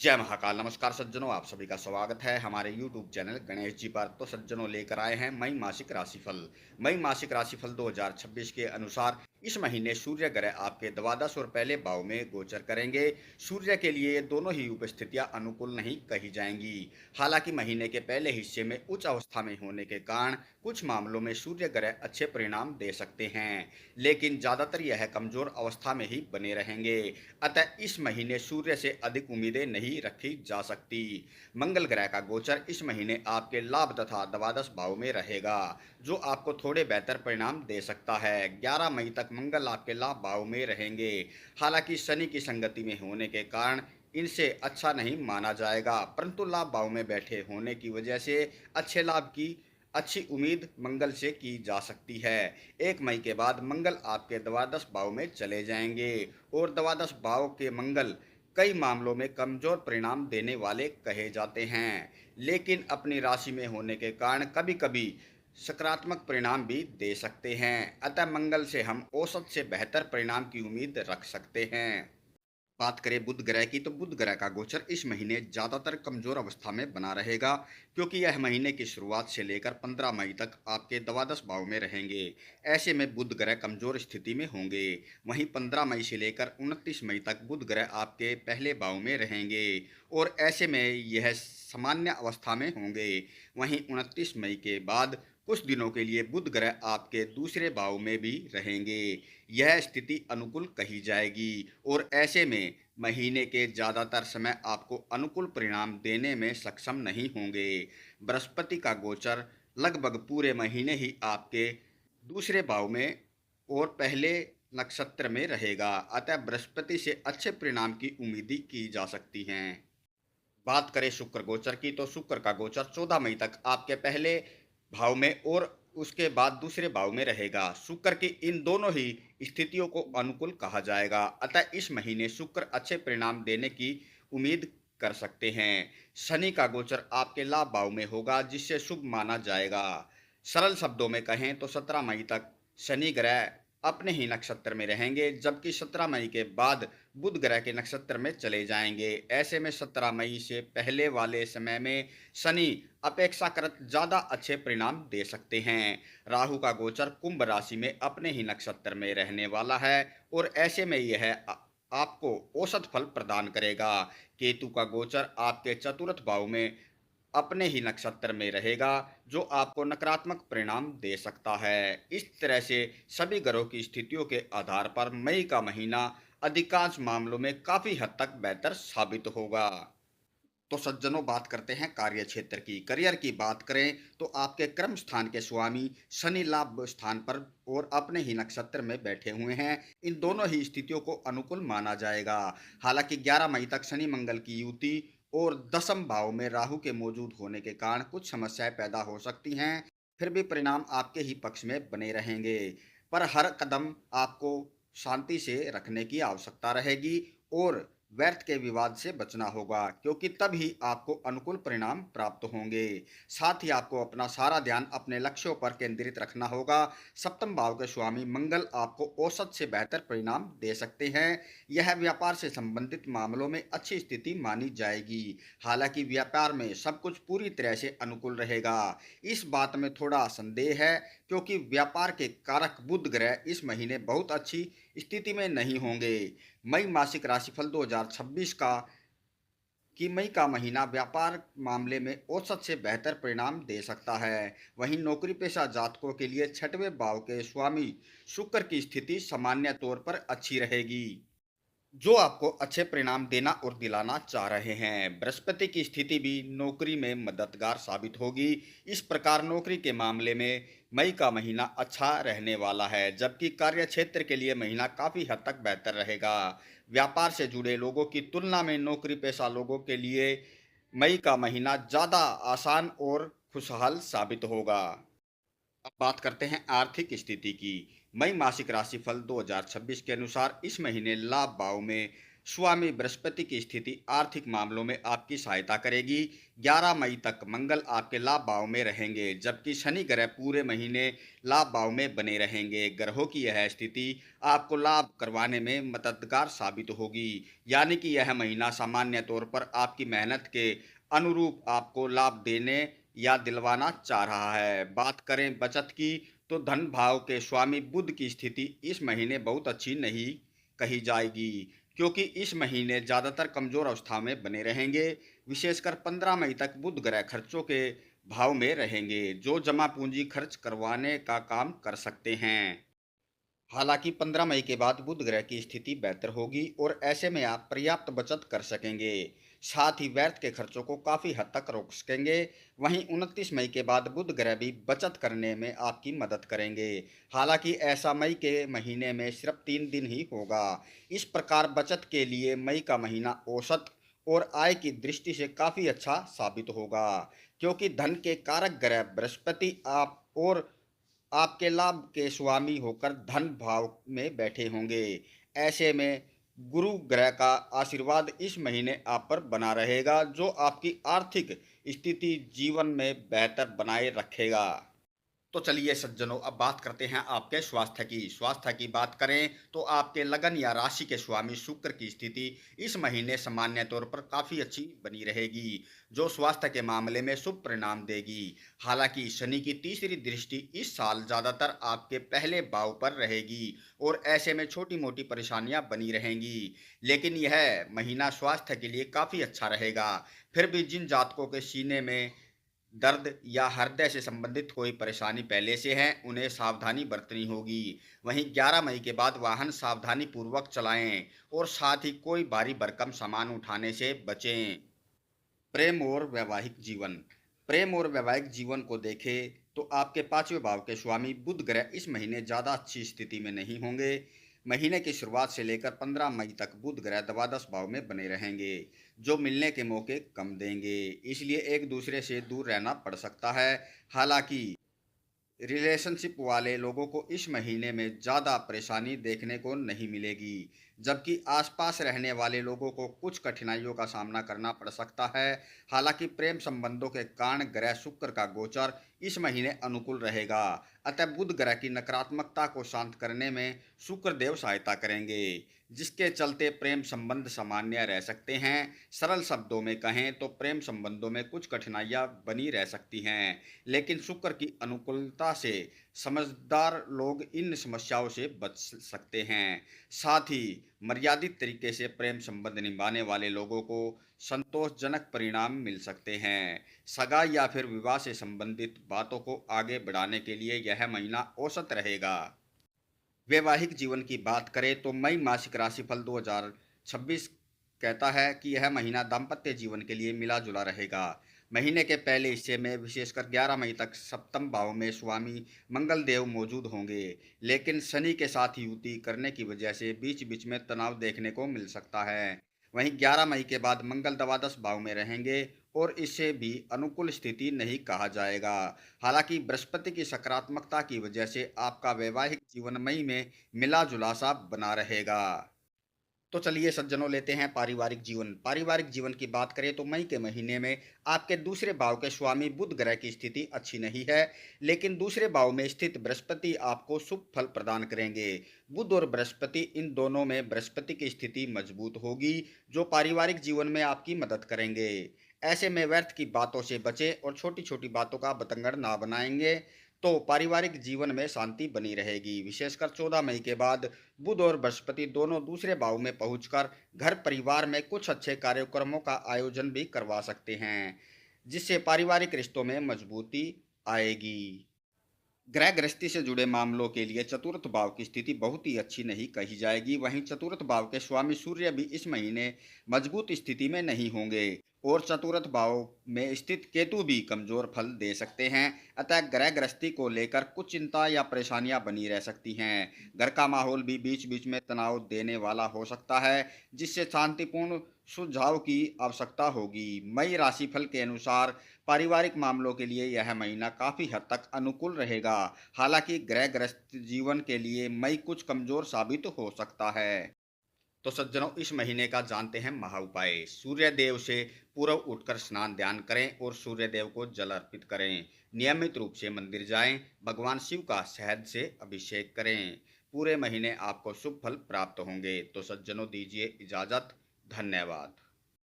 जय महाकाल। नमस्कार सज्जनों, आप सभी का स्वागत है हमारे YouTube चैनल गणेश जी पर। तो सज्जनों, लेकर आए हैं मई मासिक राशिफल। मई मासिक राशिफल 2026 के अनुसार इस महीने सूर्य ग्रह आपके द्वादश और पहले भाव में गोचर करेंगे। सूर्य के लिए ये दोनों ही उपस्थितियां अनुकूल नहीं कही जाएंगी। हालांकि महीने के पहले हिस्से में उच्च अवस्था में होने के कारण कुछ मामलों में सूर्य ग्रह अच्छे परिणाम दे सकते हैं, लेकिन ज्यादातर यह कमजोर अवस्था में ही बने रहेंगे। अतः इस महीने सूर्य से अधिक उम्मीदें नहीं रखी जा सकती। मंगल ग्रह का गोचर इस महीने आपके लाभ तथा द्वादश भाव में रहेगा, जो आपको थोड़े बेहतर परिणाम दे सकता है। 11 मई तक मंगल आपके लाभ भाव में रहेंगे। हालांकि शनि की संगति में होने के कारण इनसे अच्छा नहीं माना जाएगा, परंतु लाभ भाव में बैठे होने की वजह से अच्छे लाभ की अच्छी उम्मीद मंगल से की जा सकती है। 1 मई के बाद मंगल आपके द्वादश भाव में चले जाएंगे और द्वादश भाव के मंगल कई मामलों में कमजोर परिणाम देने वाले कहे जाते हैं, लेकिन अपनी राशि में होने के कारण कभी कभी सकारात्मक परिणाम भी दे सकते हैं। अतः मंगल से हम औसत से बेहतर परिणाम की उम्मीद रख सकते हैं। बात करें बुध ग्रह की, तो बुध ग्रह का गोचर इस महीने ज़्यादातर कमजोर अवस्था में बना रहेगा, क्योंकि यह महीने की शुरुआत से लेकर 15 मई तक आपके द्वादश भाव में रहेंगे। ऐसे में बुध ग्रह कमजोर स्थिति में होंगे। वहीं 15 मई से लेकर 29 मई तक बुध ग्रह आपके पहले भाव में रहेंगे और ऐसे में यह सामान्य अवस्था में होंगे। वहीं 29 मई के बाद कुछ दिनों के लिए बुध ग्रह आपके दूसरे भाव में भी रहेंगे। यह स्थिति अनुकूल कही जाएगी और ऐसे में महीने के ज़्यादातर समय आपको अनुकूल परिणाम देने में सक्षम नहीं होंगे। बृहस्पति का गोचर लगभग पूरे महीने ही आपके दूसरे भाव में और पहले नक्षत्र में रहेगा। अतः बृहस्पति से अच्छे परिणाम की उम्मीद की जा सकती हैं। बात करें शुक्र गोचर की, तो शुक्र का गोचर 14 मई तक आपके पहले भाव में और उसके बाद दूसरे भाव में रहेगा। शुक्र की इन दोनों ही स्थितियों को अनुकूल कहा जाएगा। अतः इस महीने शुक्र अच्छे परिणाम देने की उम्मीद कर सकते हैं। शनि का गोचर आपके लाभ भाव में होगा, जिससे शुभ माना जाएगा। सरल शब्दों में कहें तो 17 मई तक शनि ग्रह अपने ही नक्षत्र में रहेंगे, जबकि 17 मई के बाद बुध ग्रह के नक्षत्र में चले जाएंगे। ऐसे में 17 मई से पहले वाले समय में शनि अपेक्षाकृत ज़्यादा अच्छे परिणाम दे सकते हैं। राहु का गोचर कुंभ राशि में अपने ही नक्षत्र में रहने वाला है और ऐसे में यह आपको औसत फल प्रदान करेगा। केतु का गोचर आपके चतुर्थ भाव में अपने ही नक्षत्र में रहेगा, जो आपको नकारात्मक परिणाम दे सकता है। इस तरह से सभी ग्रहों की स्थितियों के आधार पर मई का महीना अधिकांश मामलों में काफी हद तक बेहतर साबित होगा। तो सज्जनों, बात करते हैं कार्य क्षेत्र की। करियर की बात करें तो आपके कर्म स्थान के स्वामी शनि लाभ स्थान पर और अपने ही नक्षत्र में बैठे हुए हैं। इन दोनों ही स्थितियों को अनुकूल माना जाएगा। हालांकि 11 मई तक शनि मंगल की युति और दसम भाव में राहु के मौजूद होने के कारण कुछ समस्याएं पैदा हो सकती हैं। फिर भी परिणाम आपके ही पक्ष में बने रहेंगे, पर हर कदम आपको शांति से रखने की आवश्यकता रहेगी और व्यर्थ के विवाद से बचना होगा, क्योंकि तभी आपको अनुकूल परिणाम प्राप्त होंगे। साथ ही आपको अपना सारा ध्यान अपने लक्ष्यों पर केंद्रित रखना होगा। सप्तम भाव के स्वामी मंगल आपको औसत से बेहतर परिणाम दे सकते हैं। यह व्यापार से संबंधित मामलों में अच्छी स्थिति मानी जाएगी। हालांकि व्यापार में सब कुछ पूरी तरह से अनुकूल रहेगा, इस बात में थोड़ा संदेह है, क्योंकि व्यापार के कारक बुध ग्रह इस महीने बहुत अच्छी स्थिति में नहीं होंगे। मई मासिक राशिफल 2026 मई का महीना व्यापार मामले में औसत से बेहतर परिणाम दे सकता है। वहीं नौकरी पेशा जातकों के लिए छठवें भाव के स्वामी शुक्र की स्थिति सामान्य तौर पर अच्छी रहेगी, जो आपको अच्छे परिणाम देना और दिलाना चाह रहे हैं। बृहस्पति की स्थिति भी नौकरी में मददगार साबित होगी। इस प्रकार नौकरी के मामले में मई का महीना अच्छा रहने वाला है, जबकि कार्य क्षेत्र के लिए महीना काफ़ी हद तक बेहतर रहेगा। व्यापार से जुड़े लोगों की तुलना में नौकरी पेशा लोगों के लिए मई का महीना ज़्यादा आसान और खुशहाल साबित होगा। अब बात करते हैं आर्थिक स्थिति की। मई मासिक राशिफल 2026 के अनुसार इस महीने लाभ भाव में स्वामी बृहस्पति की स्थिति आर्थिक मामलों में आपकी सहायता करेगी। 11 मई तक मंगल आपके लाभ भाव में रहेंगे, जबकि शनि ग्रह पूरे महीने लाभ भाव में बने रहेंगे। ग्रहों की यह स्थिति आपको लाभ करवाने में मददगार साबित होगी, यानी कि यह महीना सामान्य तौर पर आपकी मेहनत के अनुरूप आपको लाभ देने या दिलवाना चाह रहा है। बात करें बचत की, तो धन भाव के स्वामी बुध की स्थिति इस महीने बहुत अच्छी नहीं कही जाएगी, क्योंकि इस महीने ज़्यादातर कमज़ोर अवस्था में बने रहेंगे। विशेषकर 15 मई तक बुध ग्रह खर्चों के भाव में रहेंगे, जो जमा पूंजी खर्च करवाने का काम कर सकते हैं। हालांकि 15 मई के बाद बुध ग्रह की स्थिति बेहतर होगी और ऐसे में आप पर्याप्त बचत कर सकेंगे, साथ ही व्यर्थ के खर्चों को काफ़ी हद तक रोक सकेंगे। वहीं 29 मई के बाद बुध ग्रह भी बचत करने में आपकी मदद करेंगे। हालांकि ऐसा मई के महीने में सिर्फ 3 दिन ही होगा। इस प्रकार बचत के लिए मई का महीना औसत और आय की दृष्टि से काफ़ी अच्छा साबित होगा, क्योंकि धन के कारक ग्रह बृहस्पति आप और आपके लाभ के स्वामी होकर धन भाव में बैठे होंगे। ऐसे में गुरु ग्रह का आशीर्वाद इस महीने आप पर बना रहेगा, जो आपकी आर्थिक स्थिति जीवन में बेहतर बनाए रखेगा। तो चलिए सज्जनों, अब बात करते हैं आपके स्वास्थ्य की। स्वास्थ्य की बात करें तो आपके लगन या राशि के स्वामी शुक्र की स्थिति इस महीने सामान्य तौर पर काफ़ी अच्छी बनी रहेगी, जो स्वास्थ्य के मामले में शुभ परिणाम देगी। हालांकि शनि की तीसरी दृष्टि इस साल ज़्यादातर आपके पहले भाव पर रहेगी और ऐसे में छोटी मोटी परेशानियां बनी रहेंगी, लेकिन यह महीना स्वास्थ्य के लिए काफ़ी अच्छा रहेगा। फिर भी जिन जातकों के सीने में दर्द या हृदय से संबंधित कोई परेशानी पहले से है, उन्हें सावधानी बरतनी होगी। वहीं 11 मई के बाद वाहन सावधानी पूर्वक चलाएं और साथ ही कोई भारी भरकम सामान उठाने से बचें। प्रेम और वैवाहिक जीवन। प्रेम और वैवाहिक जीवन को देखें तो आपके 5वें भाव के स्वामी बुध ग्रह इस महीने ज़्यादा अच्छी स्थिति में नहीं होंगे। महीने की शुरुआत से लेकर 15 मई तक बुध ग्रह द्वादश भाव में बने रहेंगे, जो मिलने के मौके कम देंगे, इसलिए एक दूसरे से दूर रहना पड़ सकता है। हालांकि रिलेशनशिप वाले लोगों को इस महीने में ज़्यादा परेशानी देखने को नहीं मिलेगी, जबकि आसपास रहने वाले लोगों को कुछ कठिनाइयों का सामना करना पड़ सकता है। हालांकि प्रेम संबंधों के कारण ग्रह शुक्र का गोचर इस महीने अनुकूल रहेगा, अतः बुध ग्रह की नकारात्मकता को शांत करने में शुक्र देव सहायता करेंगे, जिसके चलते प्रेम संबंध सामान्य रह सकते हैं। सरल शब्दों में कहें तो प्रेम संबंधों में कुछ कठिनाइयां बनी रह सकती हैं, लेकिन शुक्र की अनुकूलता से समझदार लोग इन समस्याओं से बच सकते हैं। साथ ही मर्यादित तरीके से प्रेम संबंध निभाने वाले लोगों को संतोषजनक परिणाम मिल सकते हैं। सगाई या फिर विवाह से संबंधित बातों को आगे बढ़ाने के लिए यह महीना औसत रहेगा। वैवाहिक जीवन की बात करें तो मई मासिक राशिफल 2026 कहता है कि यह महीना दाम्पत्य जीवन के लिए मिला जुला रहेगा। महीने के पहले हिस्से में विशेषकर 11 मई तक सप्तम भाव में स्वामी मंगल देव मौजूद होंगे, लेकिन शनि के साथ युति करने की वजह से बीच बीच में तनाव देखने को मिल सकता है। वहीं 11 मई के बाद मंगल द्वादश भाव में रहेंगे और इसे भी अनुकूल स्थिति नहीं कहा जाएगा। हालांकि बृहस्पति की सकारात्मकता की वजह से आपका वैवाहिक जीवन मई में मिला जुला सा बना रहेगा। तो चलिए सज्जनों, लेते हैं पारिवारिक जीवन। पारिवारिक जीवन की बात करें तो मई के महीने में आपके दूसरे भाव के स्वामी बुध ग्रह की स्थिति अच्छी नहीं है, लेकिन दूसरे भाव में स्थित बृहस्पति आपको शुभ फल प्रदान करेंगे। बुध और बृहस्पति, इन दोनों में बृहस्पति की स्थिति मजबूत होगी, जो पारिवारिक जीवन में आपकी मदद करेंगे। ऐसे में व्यर्थ की बातों से बचें और छोटी छोटी बातों का बतंगड़ ना बनाएंगे, तो पारिवारिक जीवन में शांति बनी रहेगी। विशेषकर 14 मई के बाद बुध और बृहस्पति दोनों दूसरे भाव में पहुंचकर घर परिवार में कुछ अच्छे कार्यक्रमों का आयोजन भी करवा सकते हैं, जिससे पारिवारिक रिश्तों में मजबूती आएगी। ग्रह गृहस्थी से जुड़े मामलों के लिए चतुर्थ भाव की स्थिति बहुत ही अच्छी नहीं कही जाएगी। वहीं चतुर्थ भाव के स्वामी सूर्य भी इस महीने मजबूत स्थिति में नहीं होंगे और चतुर्थ भाव में स्थित केतु भी कमजोर फल दे सकते हैं। अतः ग्रह गृहस्थी को लेकर कुछ चिंता या परेशानियां बनी रह सकती हैं। घर का माहौल भी बीच बीच में तनाव देने वाला हो सकता है, जिससे शांतिपूर्ण सुझाव की आवश्यकता होगी। मई राशिफल के अनुसार पारिवारिक मामलों के लिए यह महीना काफ़ी हद तक अनुकूल रहेगा। हालांकि ग्रह ग्रस्त जीवन के लिए मई कुछ कमज़ोर साबित हो सकता है। तो सज्जनों, इस महीने का जानते हैं महा उपाय। सूर्य देव से पूर्व उठकर स्नान ध्यान करें और सूर्य देव को जल अर्पित करें। नियमित रूप से मंदिर जाएं, भगवान शिव का शहद से अभिषेक करें। पूरे महीने आपको शुभ फल प्राप्त होंगे। तो सज्जनों, दीजिए इजाजत। धन्यवाद।